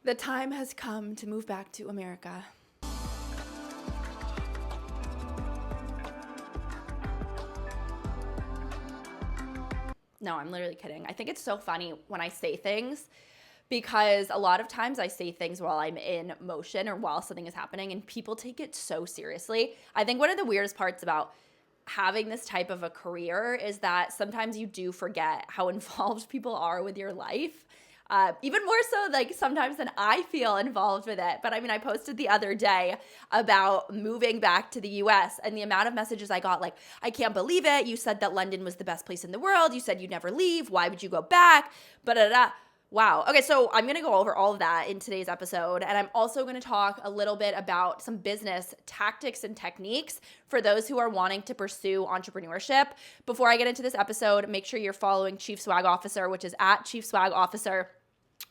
The time has come to move back to America. No, I'm literally kidding. I think it's so funny when I say things because a lot of times I say things while I'm in motion or while something is happening and people take it so seriously. I think one of the weirdest parts about having this type of a career is that sometimes you do forget how involved people are with your life. Even more so like sometimes than I feel involved with it. But I mean, I posted the other day about moving back to the US and the amount of messages I got like, I can't believe it. You said that London was the best place in the world. You said you'd never leave. Why would you go back? Wow. Okay, so I'm going to go over all of that in today's episode, and I'm also going to talk a little bit about some business tactics and techniques for those who are wanting to pursue entrepreneurship. Before I get into this episode, make sure you're following Chief Swag Officer, which is at Chief Swag Officer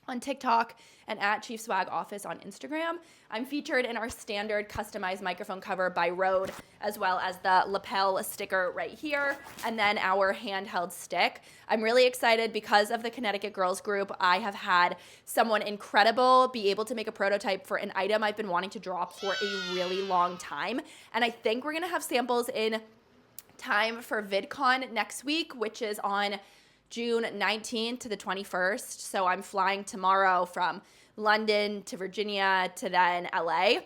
on TikTok and at Chief Swag Office on Instagram. I'm featured in our standard customized microphone cover by Rode, as well as the lapel sticker right here, and then our handheld stick. I'm really excited because of the Connecticut Girls Group. I have had someone incredible be able to make a prototype for an item I've been wanting to drop for a really long time. And I think we're gonna have samples in time for VidCon next week, which is on June 19th to the 21st. So I'm flying tomorrow from London to Virginia to then LA.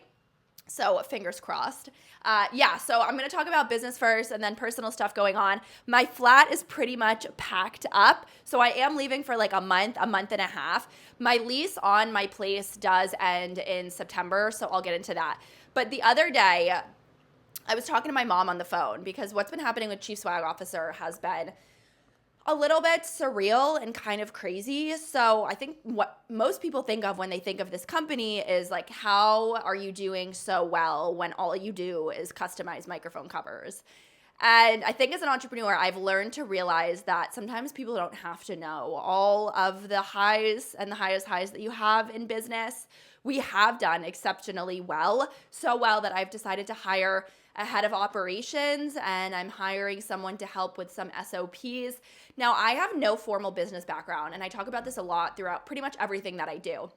So fingers crossed. So I'm going to talk about business first and then personal stuff going on. My flat is pretty much packed up. So I am leaving for like a month and a half. My lease on my place does end in September. So I'll get into that. But the other day, I was talking to my mom on the phone because what's been happening with Chief Swag Officer has been a little bit surreal and kind of crazy. So I think what most people think of when they think of this company is like, how are you doing so well when all you do is customize microphone covers? And I think as an entrepreneur, I've learned to realize that sometimes people don't have to know all of the highs and the highest highs that you have in business. We have done exceptionally well, so well that I've decided to hire a head of operations, and I'm hiring someone to help with some SOPs. Now, I have no formal business background, and I talk about this a lot throughout pretty much everything that I do.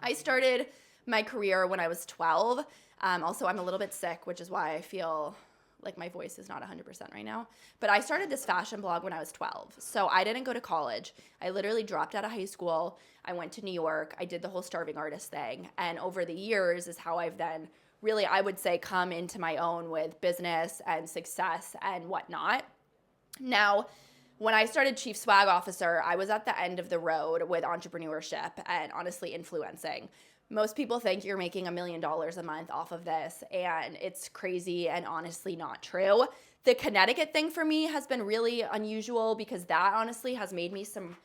I started my career when I was 12. Also, I'm a little bit sick, which is why I feel like my voice is not 100% right now. But I started this fashion blog when I was 12. So I didn't go to college. I literally dropped out of high school. I went to New York. I did the whole starving artist thing. And over the years is how I've then really, I would say, come into my own with business and success and whatnot. Now, when I started Chief Swag Officer, I was at the end of the road with entrepreneurship and honestly influencing. Most people think you're making $1 million a month off of this, and it's crazy and honestly not true. The Connecticut thing for me has been really unusual because that honestly has made me some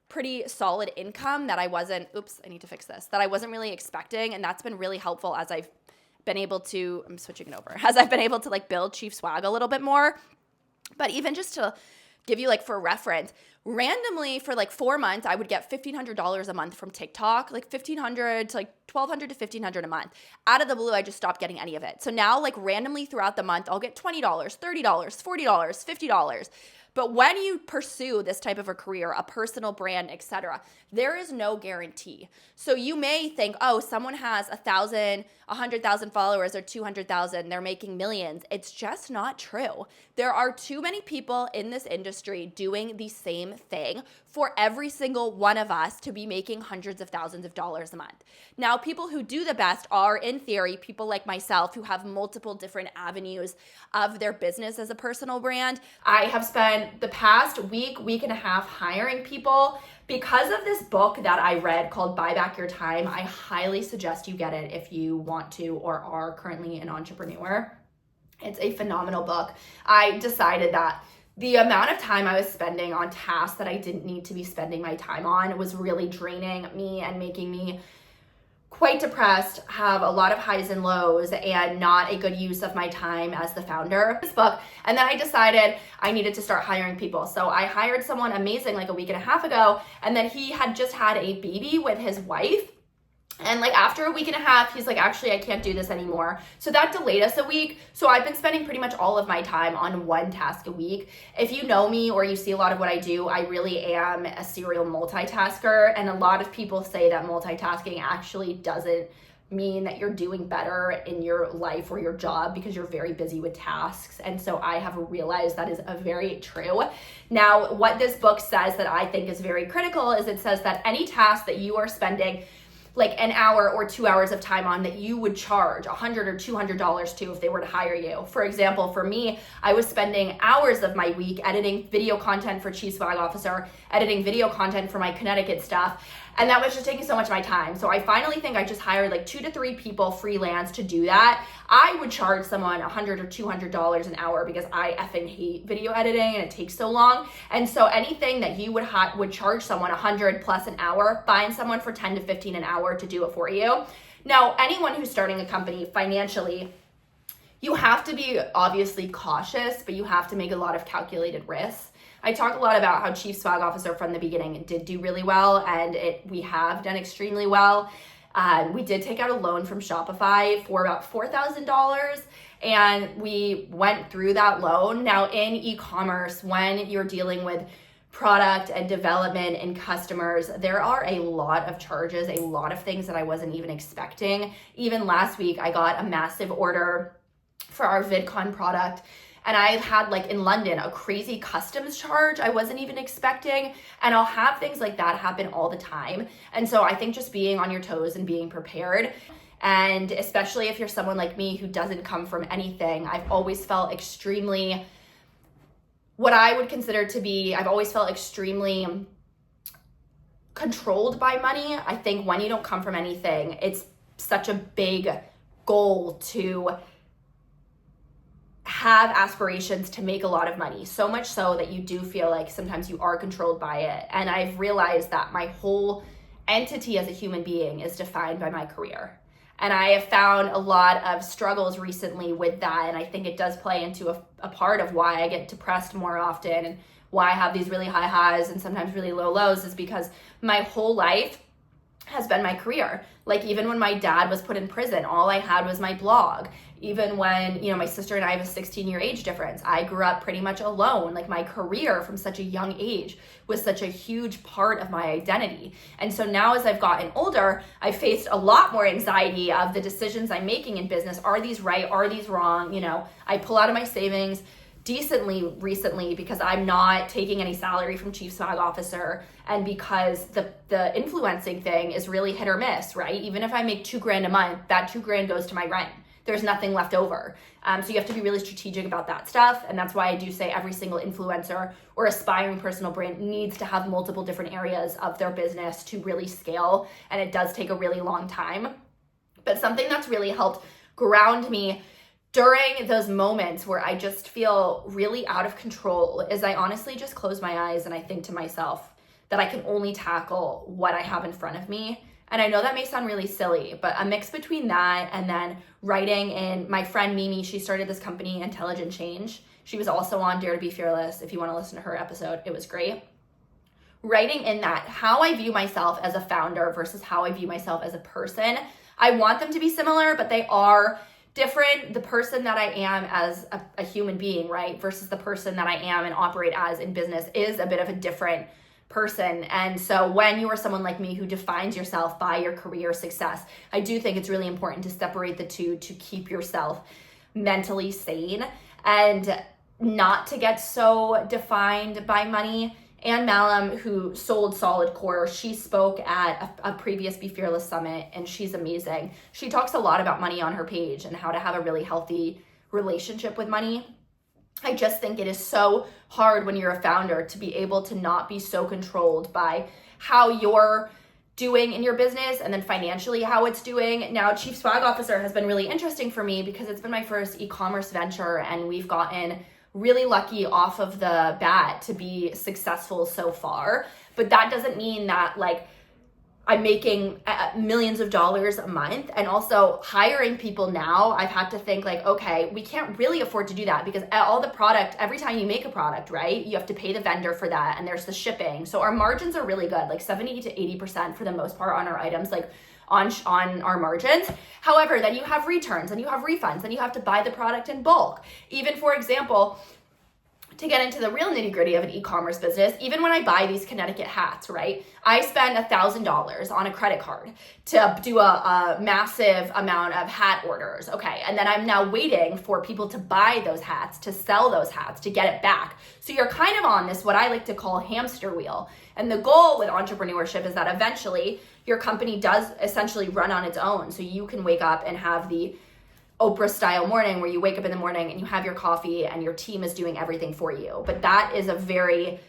pretty solid income that I wasn't really expecting, and that's been really helpful as I've been able to, like build Chief Swag a little bit more. But even just to give you like for reference, randomly for like 4 months, I would get $1,500 a month from TikTok, like $1,500 to like $1,200 to $1,500 a month. Out of the blue, I just stopped getting any of it. So now like randomly throughout the month, I'll get $20, $30, $40, $50. But when you pursue this type of a career, a personal brand, etc., there is no guarantee. So you may think, oh, someone has 1,000, 100,000 followers or 200,000, they're making millions. It's just not true. There are too many people in this industry doing the same thing for every single one of us to be making hundreds of thousands of dollars a month. Now, people who do the best are, in theory, people like myself who have multiple different avenues of their business as a personal brand. I have spent the past week and a half hiring people because of this book that I read called Buy Back Your Time. I highly suggest you get it if you want to or are currently an entrepreneur. It's a phenomenal book. I decided that the amount of time I was spending on tasks that I didn't need to be spending my time on was really draining me and making me quite depressed, have a lot of highs and lows, and not a good use of my time as the founder of this book. And then I decided I needed to start hiring people. So I hired someone amazing like a week and a half ago, and then he had just had a baby with his wife. And like after a week and a half, he's like, actually, I can't do this anymore. So that delayed us a week. So I've been spending pretty much all of my time on one task a week. If you know me or you see a lot of what I do, I really am a serial multitasker. And a lot of people say that multitasking actually doesn't mean that you're doing better in your life or your job because you're very busy with tasks. And so I have realized that is a very true. Now, what this book says that I think is very critical is it says that any task that you are spending like an hour or 2 hours of time on that you would charge $100 or $200 to if they were to hire you. For example, for me, I was spending hours of my week editing video content for Chief Swag Officer, editing video content for my Connecticut stuff, and that was just taking so much of my time. So I finally think I just hired like 2 to 3 people freelance to do that. I would charge someone $100 or $200 an hour because I effing hate video editing and it takes so long. And so anything that you would charge someone $100 plus an hour, find someone for $10 to $15 an hour to do it for you. Now, anyone who's starting a company financially, you have to be obviously cautious, but you have to make a lot of calculated risks. I talk a lot about how Chief Swag Officer from the beginning did do really well, and we have done extremely well. We did take out a loan from Shopify for about $4,000, and we went through that loan. Now in e-commerce, when you're dealing with product and development and customers, there are a lot of charges, a lot of things that I wasn't even expecting. Even last week, I got a massive order for our VidCon product. And I've had like in London, a crazy customs charge I wasn't even expecting. And I'll have things like that happen all the time. And so I think just being on your toes and being prepared, and especially if you're someone like me who doesn't come from anything, I've always felt extremely, what I would consider to be, I've always felt extremely controlled by money. I think when you don't come from anything, it's such a big goal to have aspirations to make a lot of money, so much so that you do feel like sometimes you are controlled by it. And I've realized that my whole entity as a human being is defined by my career. And I have found a lot of struggles recently with that. And I think it does play into a part of why I get depressed more often and why I have these really high highs and sometimes really low lows, is because my whole life has been my career. Like even when my dad was put in prison, all I had was my blog. Even when, my sister and I have a 16-year age difference, I grew up pretty much alone. Like my career from such a young age was such a huge part of my identity. And so now as I've gotten older, I faced a lot more anxiety of the decisions I'm making in business. Are these right? Are these wrong? I pull out of my savings decently recently because I'm not taking any salary from Chief Swag Officer, and because the influencing thing is really hit or miss, right? Even if I make $2,000 a month, that $2,000 goes to my rent. There's nothing left over. So you have to be really strategic about that stuff. And that's why I do say every single influencer or aspiring personal brand needs to have multiple different areas of their business to really scale. And it does take a really long time. But something that's really helped ground me during those moments where I just feel really out of control is I honestly just close my eyes and I think to myself that I can only tackle what I have in front of me. And I know that may sound really silly, but a mix between that and then writing in, my friend Mimi, she started this company, Intelligent Change. She was also on Dare to Be Fearless. If you want to listen to her episode, it was great. Writing in that, how I view myself as a founder versus how I view myself as a person. I want them to be similar, but they are different. The person that I am as a human being, right, versus the person that I am and operate as in business is a bit of a different person. And so when you are someone like me who defines yourself by your career success, I do think it's really important to separate the two to keep yourself mentally sane and not to get so defined by money. Anne Malum, who sold Solid Core, she spoke at a previous Be Fearless Summit, and she's amazing. She talks a lot about money on her page and how to have a really healthy relationship with money. I just think it is so hard when you're a founder to be able to not be so controlled by how you're doing in your business and then financially how it's doing. Now, Chief Swag Officer has been really interesting for me because it's been my first e-commerce venture, and we've gotten really lucky off of the bat to be successful so far. But that doesn't mean that like I'm making millions of dollars a month. And also hiring people now, I've had to think like, okay, we can't really afford to do that because all the product, every time you make a product, right, you have to pay the vendor for that, and there's the shipping. So our margins are really good, like 70 to 80% for the most part on our items. Like on our margins. However, then you have returns and you have refunds and you have to buy the product in bulk. Even, for example, to get into the real nitty gritty of an e-commerce business, even when I buy these Connecticut hats, right? I spend $1,000 on a credit card to do a massive amount of hat orders, okay? And then I'm now waiting for people to buy those hats, to sell those hats, to get it back. So you're kind of on this, what I like to call hamster wheel. And the goal with entrepreneurship is that eventually your company does essentially run on its own. So you can wake up and have the Oprah style morning where you wake up in the morning and you have your coffee and your team is doing everything for you. But that is a very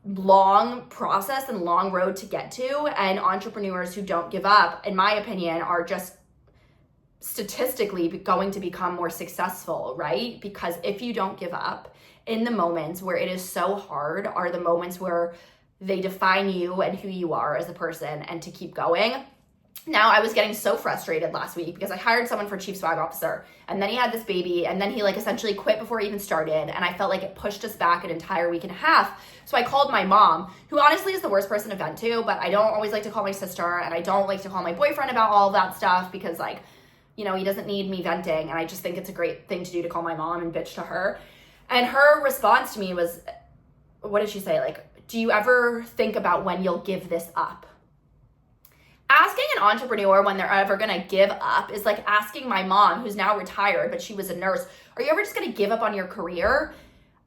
long process and long road to get to. And entrepreneurs who don't give up, in my opinion, are just statistically going to become more successful, right? Because if you don't give up, in the moments where it is so hard are the moments where they define you and who you are as a person and to keep going. Now, I was getting so frustrated last week because I hired someone for chief swag officer and then he had this baby and then he essentially quit before he even started, and I felt like it pushed us back an entire week and a half. So I called my mom, who honestly is the worst person to vent to, but I don't always like to call my sister and I don't like to call my boyfriend about all of that stuff because he doesn't need me venting, and I just think it's a great thing to do to call my mom and bitch to her. And her response to me was, what did she say? Do you ever think about when you'll give this up? Asking an entrepreneur when they're ever gonna give up is like asking my mom, who's now retired, but she was a nurse, are you ever just gonna give up on your career?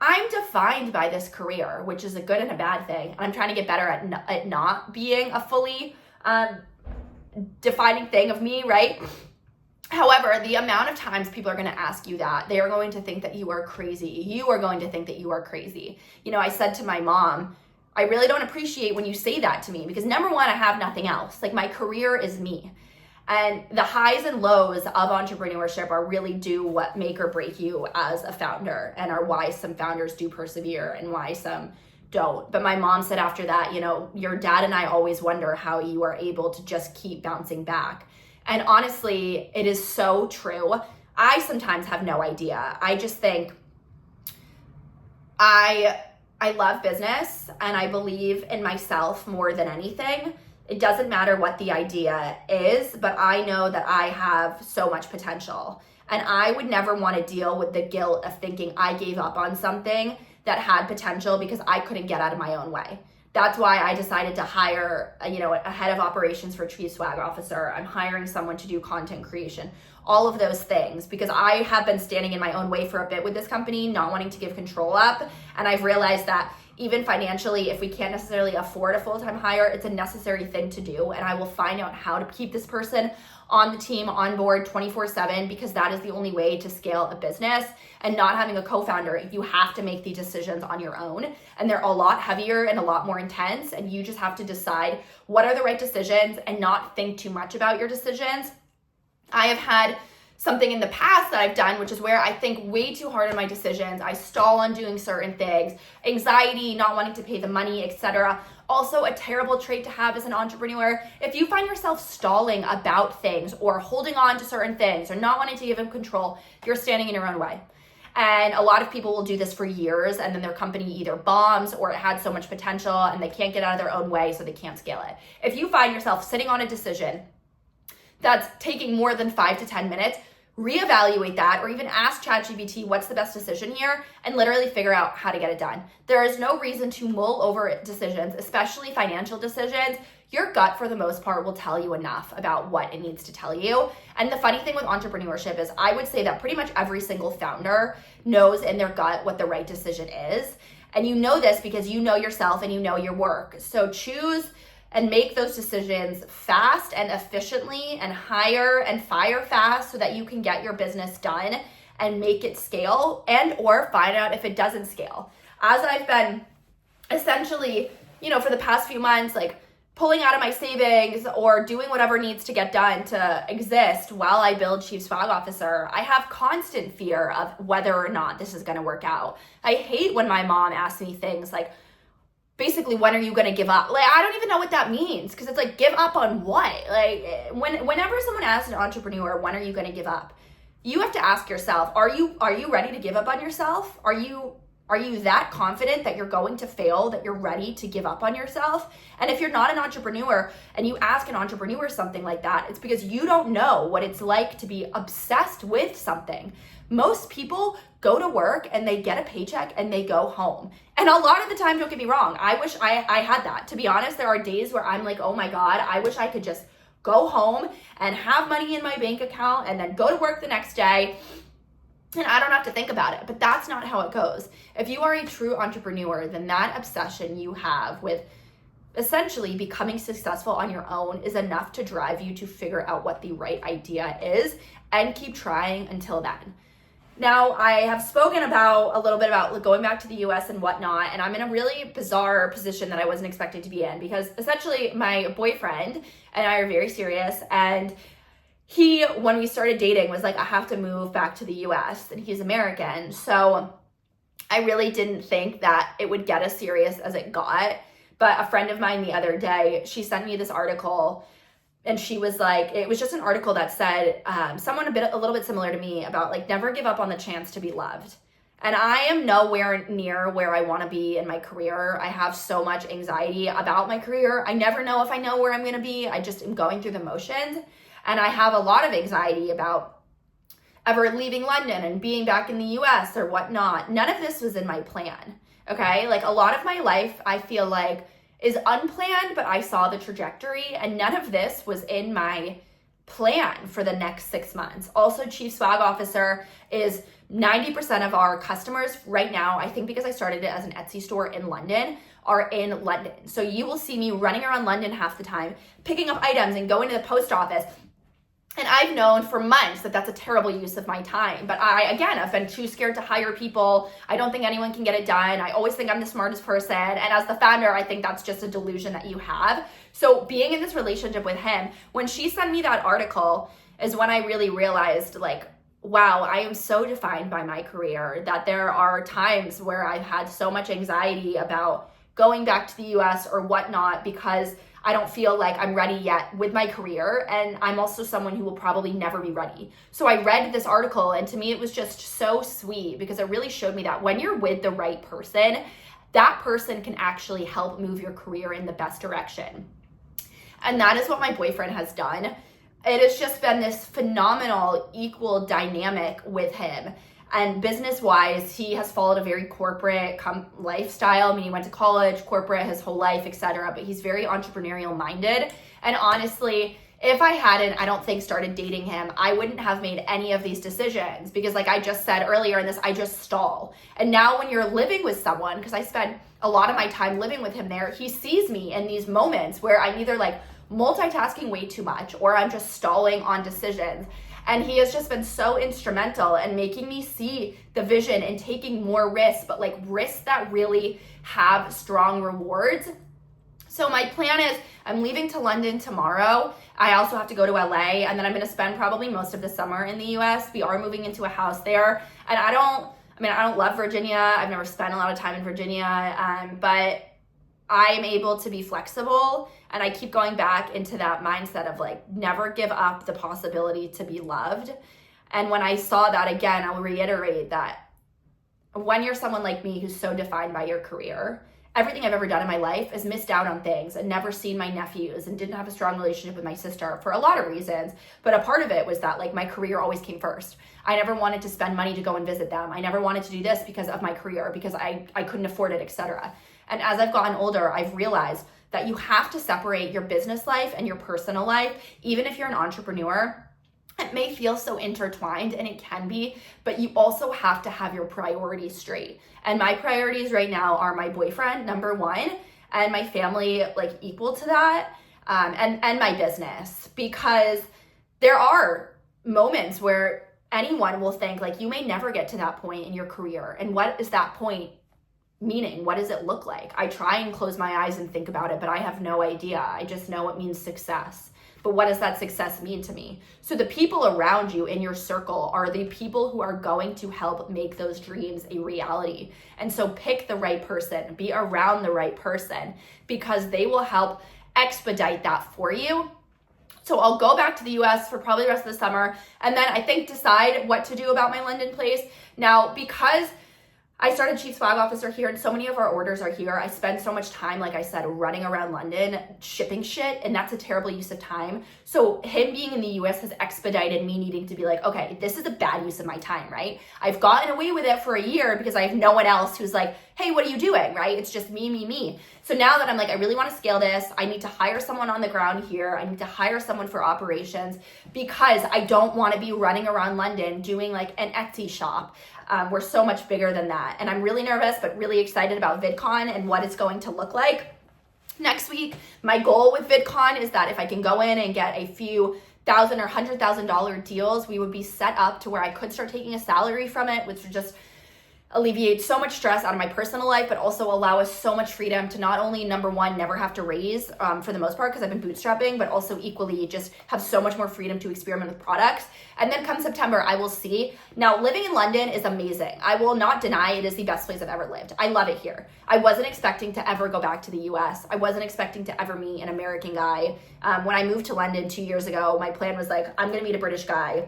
I'm defined by this career, which is a good and a bad thing. And I'm trying to get better at not being a fully defining thing of me, right? However, the amount of times people are going to ask you that, they are going to think that you are crazy. You are going to think that you are crazy. I said to my mom, I really don't appreciate when you say that to me because number one, I have nothing else. My career is me. And the highs and lows of entrepreneurship are really do what make or break you as a founder, and are why some founders do persevere and why some don't. But my mom said after that, your dad and I always wonder how you are able to just keep bouncing back. And honestly, it is so true. I sometimes have no idea. I just think I love business and I believe in myself more than anything. It doesn't matter what the idea is, but I know that I have so much potential. And I would never want to deal with the guilt of thinking I gave up on something that had potential because I couldn't get out of my own way. That's why I decided to hire, a head of operations for chief swag officer. I'm hiring someone to do content creation, all of those things, because I have been standing in my own way for a bit with this company, not wanting to give control up. And I've realized that even financially, if we can't necessarily afford a full-time hire, it's a necessary thing to do. And I will find out how to keep this person on the team, on board 24/7, because that is the only way to scale a business. And not having a co-founder, you have to make these decisions on your own. And they're a lot heavier and a lot more intense. And you just have to decide what are the right decisions and not think too much about your decisions. I have had something in the past that I've done, which is where I think way too hard on my decisions. I stall on doing certain things, anxiety, not wanting to pay the money, etc. Also a terrible trait to have as an entrepreneur. If you find yourself stalling about things or holding on to certain things or not wanting to give them control, you're standing in your own way. And a lot of people will do this for years and then their company either bombs or it had so much potential and they can't get out of their own way, so they can't scale it. If you find yourself sitting on a decision that's taking more than 5 to 10 minutes, reevaluate that, or even ask ChatGPT what's the best decision here and literally figure out how to get it done. There is no reason to mull over decisions, especially financial decisions. Your gut, for the most part, will tell you enough about what it needs to tell you. And the funny thing with entrepreneurship is I would say that pretty much every single founder knows in their gut what the right decision is. And you know this because you know yourself and you know your work. So choose and make those decisions fast and efficiently and hire and fire fast so that you can get your business done and make it scale, and or find out if it doesn't scale. As I've been essentially, for the past few months, pulling out of my savings or doing whatever needs to get done to exist while I build chief swag officer, I have constant fear of whether or not this is going to work out. I hate when my mom asks me things like, basically, when are you going to give up? I don't even know what that means, because it's give up on what? Whenever someone asks an entrepreneur, when are you going to give up? You have to ask yourself, are you ready to give up on yourself? Are you Are you that confident that you're going to fail, that you're ready to give up on yourself? And if you're not an entrepreneur and you ask an entrepreneur something like that, it's because you don't know what it's like to be obsessed with something. Most people go to work and they get a paycheck and they go home. And a lot of the time, don't get me wrong, I wish I had that. To be honest, there are days where I'm like, oh my God, I wish I could just go home and have money in my bank account and then go to work the next day and I don't have to think about it. But that's not how it goes. If you are a true entrepreneur, then that obsession you have with essentially becoming successful on your own is enough to drive you to figure out what the right idea is and keep trying until then. Now, I have spoken about a little bit about going back to the US and whatnot, and I'm in a really bizarre position that I wasn't expected to be in because essentially my boyfriend and I are very serious, and he, when we started dating, was like, I have to move back to the US, and he's American. So I really didn't think that it would get as serious as it got. But a friend of mine the other day, she sent me this article, and she was like, it was just an article that said, someone a little bit similar to me about like, never give up on the chance to be loved. And I am nowhere near where I want to be in my career. I have so much anxiety about my career. I never know if I know where I'm going to be. I just am going through the motions. And I have a lot of anxiety about ever leaving London and being back in the US or whatnot. None of this was in my plan, okay? Like a lot of my life, I feel like is unplanned, but I saw the trajectory, and none of this was in my plan for the next 6 months. Also, Chief Swag Officer is 90% of our customers right now, I think because I started it as an Etsy store in London, are in London. So you will see me running around London half the time, picking up items and going to the post office. And I've known for months that that's a terrible use of my time. But I've been too scared to hire people. I don't think anyone can get it done. I always think I'm the smartest person. And as the founder, I think that's just a delusion that you have. So being in this relationship with him, when she sent me that article is when I really realized like, wow, I am so defined by my career that there are times where I've had so much anxiety about going back to the US or whatnot because I don't feel like I'm ready yet with my career, and I'm also someone who will probably never be ready. So I read this article, and to me it was just so sweet because it really showed me that when you're with the right person, that person can actually help move your career in the best direction. And that is what my boyfriend has done. It has just been this phenomenal, equal dynamic with him. And business-wise, he has followed a very corporate lifestyle. I mean, he went to college, corporate his whole life, etc. But he's very entrepreneurial-minded. And honestly, if I hadn't, I don't think, started dating him, I wouldn't have made any of these decisions. Because like I just said earlier in this, I just stall. And now when you're living with someone, because I spend a lot of my time living with him there, he sees me in these moments where I'm either like multitasking way too much or I'm just stalling on decisions. And he has just been so instrumental in making me see the vision and taking more risks, but like risks that really have strong rewards. So my plan is I'm leaving to London tomorrow. I also have to go to LA, and then I'm going to spend probably most of the summer in the US. We are moving into a house there. And I don't love Virginia. I've never spent a lot of time in Virginia, but I'm able to be flexible, and I keep going back into that mindset of like, never give up the possibility to be loved. And when I saw that again, I'll reiterate that when you're someone like me who's so defined by your career, everything I've ever done in my life is missed out on things and never seen my nephews and didn't have a strong relationship with my sister for a lot of reasons. But a part of it was that like my career always came first. I never wanted to spend money to go and visit them. I never wanted to do this because of my career, because I couldn't afford it, etc. And as I've gotten older, I've realized that you have to separate your business life and your personal life, even if you're an entrepreneur. It may feel so intertwined, and it can be, but you also have to have your priorities straight. And my priorities right now are my boyfriend, number one, and my family, like equal to that, and my business. Because there are moments where anyone will think like, you may never get to that point in your career. And what is that point? Meaning, what does it look like? I try and close my eyes and think about it, but I have no idea. I just know it means success. But what does that success mean to me? So the people around you in your circle are the people who are going to help make those dreams a reality. And so pick the right person, be around the right person, because they will help expedite that for you. So I'll go back to the US for probably the rest of the summer, and then I think decide what to do about my London place. Now, because I started Chief Swag Officer here, and so many of our orders are here. I spend so much time, like I said, running around London, shipping shit, and that's a terrible use of time. So him being in the US has expedited me needing to be like, okay, this is a bad use of my time, right? I've gotten away with it for a year because I have no one else who's like, hey, what are you doing, right? It's just me, me, me. So now that I'm like, I really want to scale this, I need to hire someone on the ground here. I need to hire someone for operations because I don't want to be running around London doing like an Etsy shop. We're so much bigger than that. And I'm really nervous, but really excited about VidCon and what it's going to look like. Next week, my goal with VidCon is that if I can go in and get a few $1,000 or $100,000 deals, we would be set up to where I could start taking a salary from it, which would just alleviate so much stress out of my personal life, but also allow us so much freedom to not only, number one, never have to raise for the most part because I've been bootstrapping, but also equally just have so much more freedom to experiment with products. And then come September, I will see. Now, living in London is amazing. I will not deny it is the best place I've ever lived. I love it here. I wasn't expecting to ever go back to the US. I wasn't expecting to ever meet an American guy. When I moved to London 2 years ago, my plan was like, I'm gonna meet a British guy.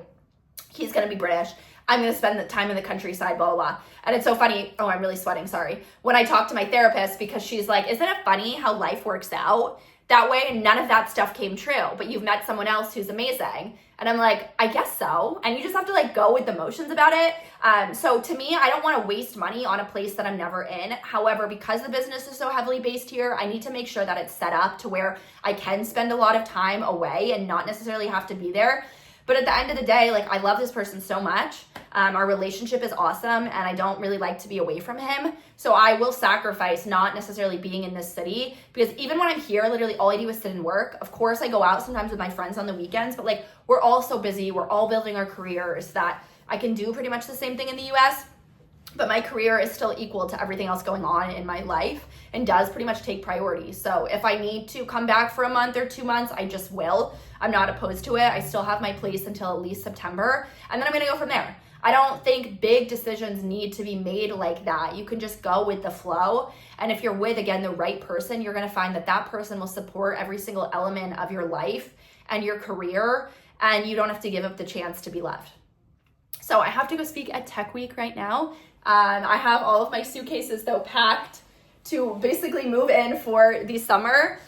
He's gonna be British. I'm going to spend the time in the countryside, blah, blah, blah. And it's so funny. Oh, I'm really sweating. Sorry. When I talk to my therapist, because she's like, isn't it funny how life works out that way? And none of that stuff came true, but you've met someone else who's amazing. And I'm like, I guess so. And you just have to like go with the motions about it. So to me, I don't want to waste money on a place that I'm never in. However, because the business is so heavily based here, I need to make sure that it's set up to where I can spend a lot of time away and not necessarily have to be there. But at the end of the day, like, I love this person so much. Our relationship is awesome, and I don't really like to be away from him. So I will sacrifice not necessarily being in this city, because even when I'm here, literally all I do is sit and work. Of course, I go out sometimes with my friends on the weekends, but like, we're all so busy. We're all building our careers that I can do pretty much the same thing in the US. But my career is still equal to everything else going on in my life and does pretty much take priority. So if I need to come back for a month or 2 months, I just will. I'm not opposed to it. I still have my place until at least September, and then I'm gonna go from there. I don't think big decisions need to be made like that. You can just go with the flow. And if you're with, again, the right person, you're gonna find that that person will support every single element of your life and your career, and you don't have to give up the chance to be loved. So I have to go speak at Tech Week right now. I have all of my suitcases though packed to basically move in for the summer.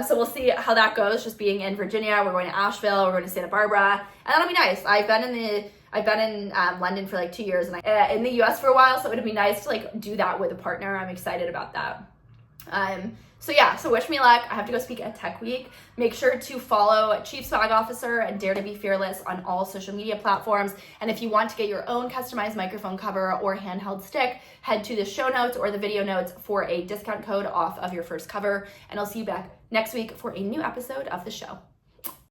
So we'll see how that goes, just being in Virginia. We're going to Asheville, we're going to Santa Barbara, and that'll be nice. I've been in London for like 2 years and in the US for a while, so it'd be nice to like do that with a partner. I'm excited about that. So yeah, so wish me luck. I have to go speak at Tech Week. Make sure to follow Chief Swag Officer and Dare to Be Fearless on all social media platforms. And if you want to get your own customized microphone cover or handheld stick, head to the show notes or the video notes for a discount code off of your first cover. And I'll see you back next week for a new episode of the show.